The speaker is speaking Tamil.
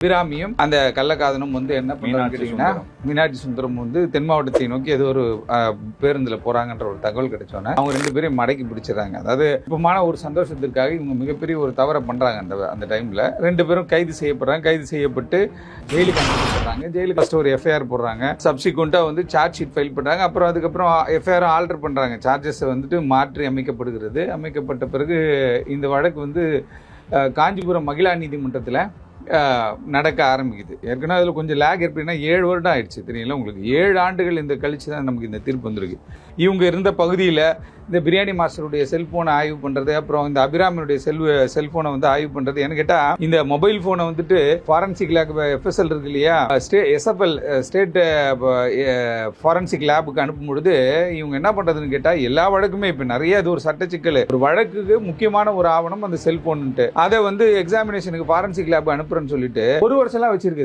அபிராமியும் அந்த கள்ளக்காதனும் வந்து என்ன பண்றாங்க கேட்டீங்கன்னா, மீனாட்சி சுந்தரம் வந்து தென் மாவட்டத்தை நோக்கி ஏதோ ஒரு பேருந்துல போறாங்கன்ற ஒரு தகவல் கிடைச்சோன்னே அவங்க ரெண்டு பேரையும் மடக்கி பிடிச்சிடறாங்க. அதாவது இப்பமான ஒரு சந்தோஷத்திற்காக இவங்க மிகப்பெரிய ஒரு தவறை பண்றாங்க. அந்த டைம்ல ரெண்டு பேரும் கைது செய்யப்படுறாங்க. கைது செய்யப்பட்டு ஜெயிலுக்கு அனுப்பிடுறாங்க. ஜெயிலுக்கு ஃபர்ஸ்ட் ஒரு எஃப்ஐஆர் போடுறாங்க. சப்சிக்வெண்டா வந்து சார்ஜ் ஷீட் ஃபைல் பண்றாங்க. அதுக்கப்புறம் எஃப்ஐஆர் ஆல்டர் பண்றாங்க. சார்ஜஸ் வந்துட்டு மாற்றி அமைக்கப்படுகிறது. அமைக்கப்பட்ட பிறகு இந்த வழக்கு வந்து காஞ்சிபுரம் மகிழா நீதிமன்றத்தில் நடக்க ஆரம்பிக்குது. ஏற்கனவே அதில் கொஞ்சம் லேக் எப்படின்னா 7 வருடம் ஆயிடுச்சு. தெரியல உங்களுக்கு, 7 ஆண்டுகள் இந்த கழிச்சு தான் நமக்கு இந்த தீர்ப்பு வந்திருக்கு. இவங்க இருந்த பகுதியில் இந்த பிரியாணி மாஸ்டருடைய செல்ஃபோனை ஆய்வு பண்ணுறது, அப்புறம் இந்த அபிராமியுடைய செல்ஃபோனை வந்து ஆய்வு பண்ணுறது. என்ன கேட்டால், இந்த மொபைல் ஃபோனை வந்துட்டு ஃபாரன்சிக் லேப் எஃப்எஸ்எல் இருக்கு இல்லையா, எஸ்எஃப்எல் ஸ்டேட் ஃபாரன்சிக் லேபுக்கு அனுப்பும் பொழுது இவங்க என்ன பண்ணுறதுன்னு கேட்டால், எல்லா வழக்குமே இப்போ நிறைய அது ஒரு சட்ட சிக்கல். ஒரு வழக்குக்கு முக்கியமான ஒரு ஆவணம் அந்த செல்ஃபோன்ட்டு, அதை வந்து எக்ஸாமினேஷனுக்கு ஃபாரன்சிக் லேப் அனுப்புறேன்னு சொல்லிட்டு 1 வருஷம்லாம் வச்சிருக்கு.